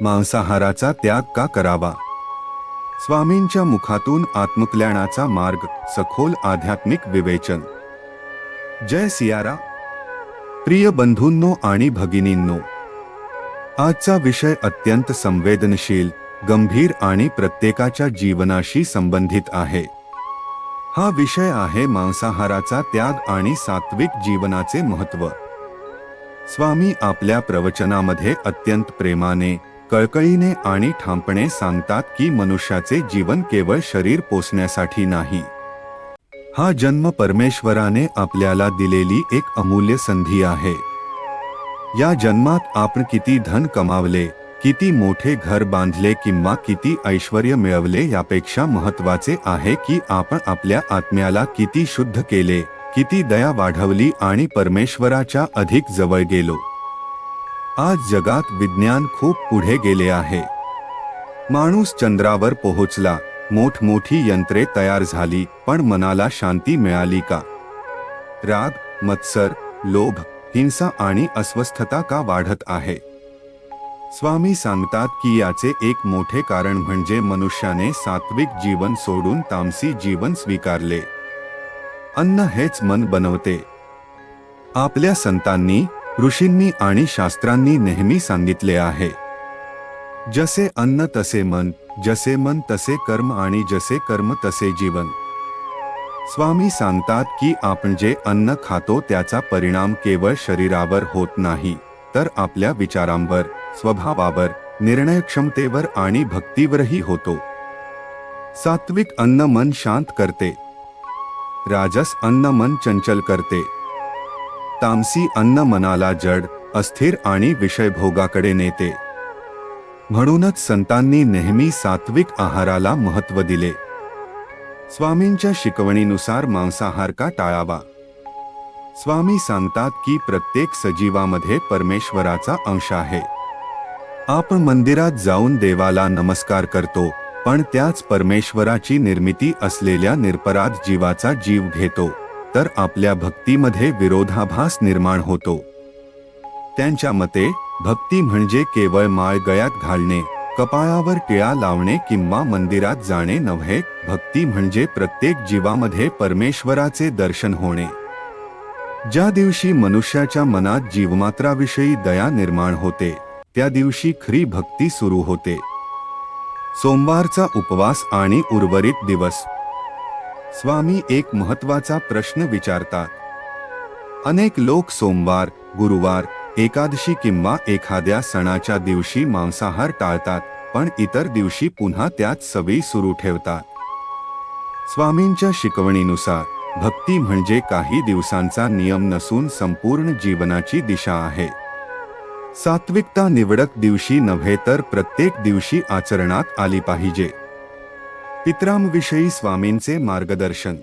मांसाहाराचा त्याग का करावा? स्वामींच्या मुखातून आत्मकल्याणाचा मार्ग, सखोल आध्यात्मिक विवेचन. जय सियारा. प्रिय बंधूंनो आणि भगिनींनो, आजचा विषय अत्यंत संवेदनशील, गंभीर आणि प्रत्येकाच्या जीवनाशी संबंधित आहे. हा विषय आहे मांसाहाराचा त्याग आणि सात्विक जीवनाचे महत्त्व. स्वामी आपल्या प्रवचनामध्ये अत्यंत प्रेमाने, कळकळीने आणि ठामपणे सांगतात की मनुष्याचे जीवन केवळ शरीर पोसण्यासाठी नाही. हा जन्म परमेश्वराने आपल्याला दिलेली एक अमूल्य संधी आहे. या जन्मात आपण किती धन कमावले, किती मोठे घर बांधले किंवा किती ऐश्वर्य मिळवले यापेक्षा महत्त्वाचे आहे की आपण आपल्या आत्म्याला किती शुद्ध केले, किती दया वाढवली आणि परमेश्वराच्या अधिक जवळ गेलो. आज जगात विज्ञान खूप पुढे गेले आहे. माणूस चंद्रावर पोहोचला, मोठमोठी यंत्रे तयार झाली, पण मनाला शांती मिळाली का? राग, मत्सर, लोभ, हिंसा आणि अस्वस्थता का वाढत आहे? स्वामी सांगतात की याचे एक मोठे कारण म्हणजे मनुष्याने सात्विक जीवन सोडून तामसी जीवन स्वीकारले. अन्न हेच मन बनवते. आपल्या संतांनी, ऋषींनी आणि शास्त्रांनी नेहमी सांगितले आहे, जसे अन्न तसे मन, जसे मन तसे कर्म आणि जसे कर्म तसे जीवन. स्वामी सांगतात की आपण जे अन्न खातो त्याचा परिणाम केवळ शरीरावर होत नाही, तर आपल्या विचारांवर, स्वभावावर, निर्णयक्षमतेवर आणि भक्तीवरही होतो. सात्विक अन्न मन शांत करते. राजस अन्न मन चंचल करते. तामसी अन्न मनाला जड, अस्थिर आणि विषयभोगाकडे नेते. म्हणूनच संतांनी नेहमी सात्विक आहाराला महत्त्व दिले. स्वामींच्या शिकवणीनुसार मांसाहार का टाळावा? स्वामी सांगतात की प्रत्येक सजीवामध्ये परमेश्वराचा अंश आहे. आपण मंदिरात जाऊन देवाला नमस्कार करतो, पण त्याच परमेश्वराची निर्मिती असलेल्या निरपराध जीवाचा जीव घेतो, तर आपल्या भक्तीमध्ये विरोधाभास निर्माण होतो. त्यांच्या मते भक्ती म्हणजे केवळ माळ गळ्यात घालणे, कपाळावर टिळा लावणे किंवा मंदिरात जाणे नव्हे. भक्ती म्हणजे प्रत्येक जीवामध्ये परमेश्वराचे दर्शन होणे. ज्या दिवशी मनुष्याच्या मनात जीवमात्राविषयी दया निर्माण होते, त्या दिवशी खरी भक्ती सुरू होते. सोमवारचा उपवास आणि उर्वरित दिवस. स्वामी एक महत्त्वाचा प्रश्न विचारतात. अनेक लोक सोमवार, गुरुवार, एकादशी किंवा एखाद्या सणाच्या दिवशी मांसाहार टाळतात, पण इतर दिवशी पुन्हा त्याच सवयी सुरू ठेवतात. स्वामींच्या शिकवणीनुसार भक्ती म्हणजे काही दिवसांचा नियम नसून संपूर्ण जीवनाची दिशा आहे. सात्विकता निवडक दिवशी नव्हे तर प्रत्येक दिवशी आचरणात आली पाहिजे. पितरांविषयी स्वामींचे मार्गदर्शन.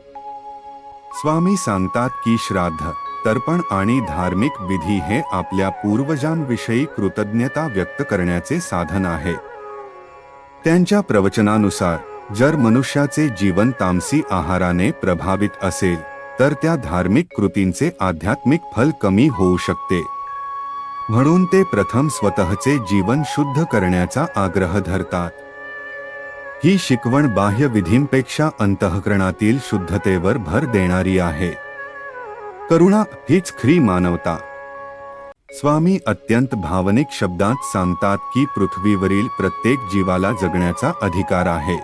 स्वामी सांगतात की श्राद्ध, तर्पण आणि धार्मिक विधी हे आपल्या पूर्वजांविषयी कृतज्ञता व्यक्त करण्याचे साधन आहे. त्यांच्या प्रवचनानुसार जर मनुष्याचे जीवन तामसी आहाराने प्रभावित असेल, तर त्या धार्मिक कृतींचे आध्यात्मिक फल कमी होऊ शकते. म्हणून ते प्रथम स्वतःचे जीवन शुद्ध करण्याचा आग्रह धरतात. ही शिकवण बाह्य विधींपेक्षा अंतःकरणातील शुद्धतेवर भर देणारी आहे. करुणा हीच खरी मानवता. स्वामी अत्यंत भावनिक शब्दांत सांगतात की पृथ्वीवरील प्रत्येक जीवाला जगण्याचा अधिकार आहे.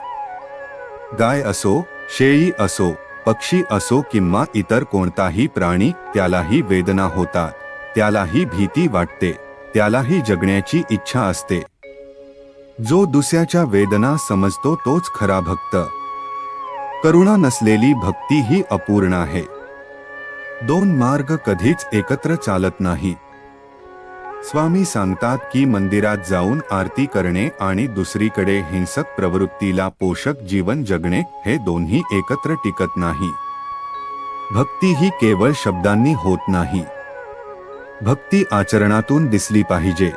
गाय असो, शेळी असो, पक्षी असो किंवा इतर कोणताही प्राणी, त्यालाही वेदना होतात, त्यालाही भीती वाटते, त्यालाही जगण्याची इच्छा असते. जो दुसऱ्याच्या वेदना समजतो तोच खरा भक्त. करुणा नसलेली भक्ती ही अपूर्ण आहे. दोन मार्ग कधीच एकत्र चालत नाही. स्वामी सांगतात की मंदिरात जाऊन आरती करणे आणि दुसरीकडे हिंसक प्रवृत्तीला पोषक जीवन जगणे हे दोन्ही एकत्र टिकत नाही. भक्ती ही केवळ शब्दांनी होत नाही. भक्ती आचरणातून दिसली पाहिजे.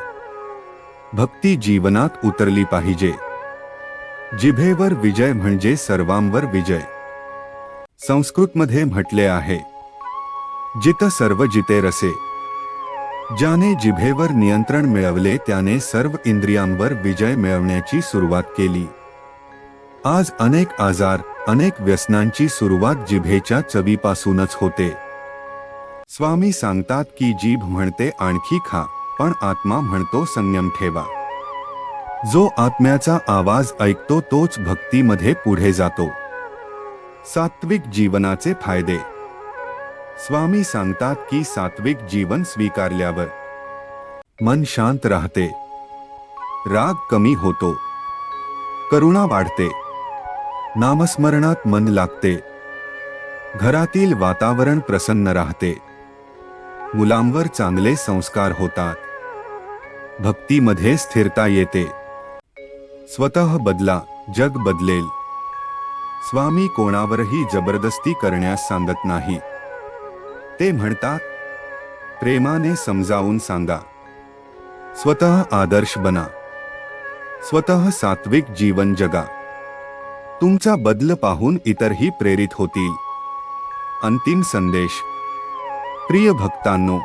भक्ती जीवनात उतरली पाहिजे. जिभेवर विजय म्हणजे सर्वांवर विजय. संस्कृतमध्ये म्हटले आहे, जित सर्व जिते रसे. ज्याने जिभेवर नियंत्रण मिळवले त्याने सर्व इंद्रियांवर विजय मिळवण्याची सुरुवात केली. आज अनेक आजार, अनेक व्यसनांची सुरुवात जिभेच्या चवीपासूनच होते. स्वामी सांगतात की जीभ म्हणते आणखी खा, पण आत्मा म्हणतो संयम ठेवा. जो आत्म्याचा आवाज ऐकतो तोच भक्तीमध्ये पुढे जातो. सात्विक जीवनाचे फायदे. स्वामी सांगतात की सात्विक जीवन स्वीकारल्यावर मन शांत राहते, राग कमी होतो, करुणा वाढते, नामस्मरणात मन लागते, घरातील वातावरण प्रसन्न राहते, मुलांवर चांगले संस्कार होतात, भक्तीमध्ये स्थिरता येते. स्वतः बदला, जग बदलेल. स्वामी कोणावरही जबरदस्ती करण्यास सांगत नाही. ते म्हणतात, प्रेमाने समजावून सांगा, स्वतः आदर्श बना, स्वतः सात्विक जीवन जगा. तुमचा बदल पाहून इतरही प्रेरित होतील. अंतिम संदेश. प्रिय भक्तांनो,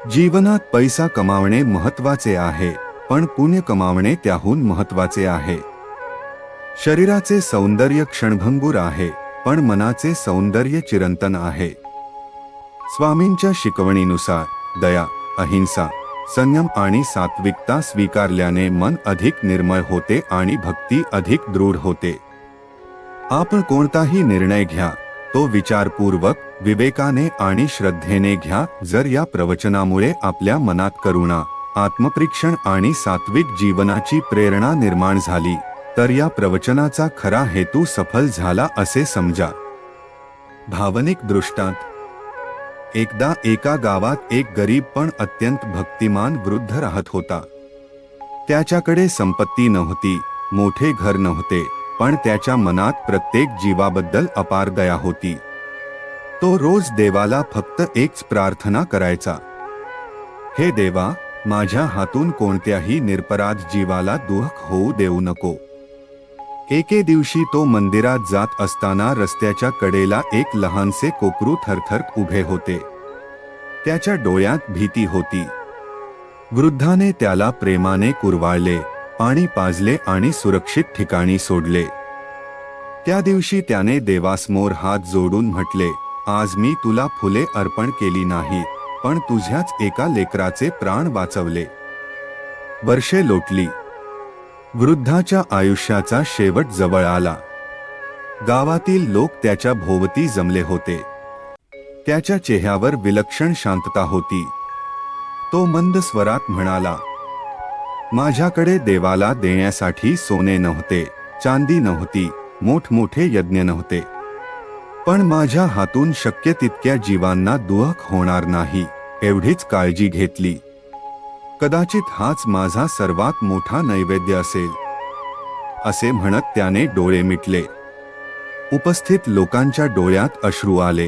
जीवनात पैसा कमावणे महत्त्वाचे आहे, पण पुण्य कमावणे त्याहून महत्त्वाचे आहे. शरीराचे सौंदर्य क्षणभंगुर आहे, पण मनाचे सौंदर्य चिरंतन आहे. स्वामींच्या शिकवणीनुसार दया, अहिंसा, संयम आणि सात्विकता स्वीकारल्याने मन अधिक निर्मळ होते आणि भक्ती अधिक दृढ होते. आपण कोणताही निर्णय घ्या, तो विचारपूर्वक, विवेकाने आणि श्रद्धेने घ्या. जर या प्रवचनामुळे आपल्या मनात करुणा, आत्मपरीक्षण आणि सात्विक जीवनाची प्रेरणा निर्माण झाली, तर या प्रवचनाचा खरा हेतू सफल झाला असे समजा. भावनिक दृष्टांत. एकदा एका गावात एक गरीब पण अत्यंत भक्तिमान वृद्ध राहत होता. त्याच्याकडे संपत्ती नव्हती, मोठे घर नव्हते, पण त्याच्या मनात प्रत्येक जीवाबद्दल अपार दया होती. तो रोज देवाला फक्त एकच प्रार्थना करायचा, हे देवा, माझ्या हातून कोणत्याही निरपराध जीवाला दुःख होऊ देऊ नको. एके दिवशी तो मंदिरात जात असताना रस्त्याच्या कडेला एक लहानसे कोकरू थरथर उभे होते. त्याच्या डोळ्यात भीती होती. वृद्धाने त्याला प्रेमाने कुरवाळले, पाणी पाजले आणि सुरक्षित ठिकाणी सोडले. त्या दिवशी त्याने देवासमोर हात जोडून म्हटले, आज मी तुला फुले अर्पण केली नाहीत, पण तुझ्याच एका लेकराचे प्राण वाचवले. वर्षे लोटली. वृद्धाच्या आयुष्याचा शेवट जवळ आला. गावातील लोक त्याच्या भोवती जमले होते. त्याच्या चेहऱ्यावर विलक्षण शांतता होती. तो मंद स्वरात म्हणाला, माझ्याकडे देवाला देण्यासाठी सोने नव्हते, चांदी नव्हती, मोठमोठे यज्ञ नव्हते, पण माझ्या हातून शक्य तितक्या जीवांना दुःख होणार नाही एवढीच काळजी घेतली. कदाचित हाच माझा सर्वात मोठा नैवेद्य असेल. असे म्हणत त्याने डोळे मिटले. उपस्थित लोकांच्या डोळ्यात अश्रू आले.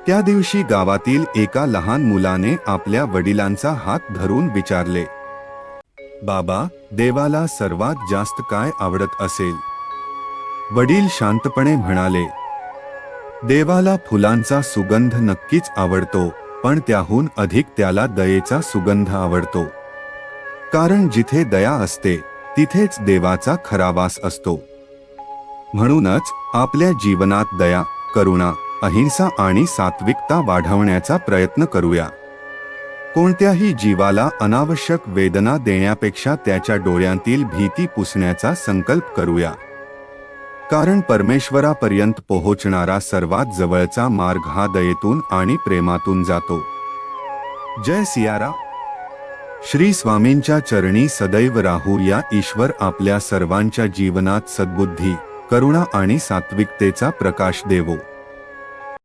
त्या दिवशी गावातील एका लहान मुलाने आपल्या वडिलांचा हात धरून विचारले, बाबा, देवाला सर्वात जास्त काय आवडत असेल? वडील शांतपणे म्हणाले, देवाला फुलांचा सुगंध नक्कीच आवडतो, पण त्याहून अधिक त्याला दयेचा सुगंध आवडतो. कारण जिथे दया असते तिथेच देवाचा खरा वास असतो. म्हणूनच आपल्या जीवनात दया, करुणा, अहिंसा आणि सात्विकता वाढवण्याचा प्रयत्न करूया. कोणत्याही जीवाला अनावश्यक वेदना देण्यापेक्षा त्याच्या डोळ्यांतील भीती पुसण्याचा संकल्प करूया. कारण परमेश्वरापर्यंत पोहोचणारा सर्वात जवळचा मार्ग हा दयेतून आणि प्रेमातून जातो. जय सियाराम. श्री स्वामींच्या चरणी सदैव राहू या. ईश्वर आपल्या सर्वांच्या जीवनात सद्बुद्धी, करुणा आणि सात्विकतेचा प्रकाश देवो.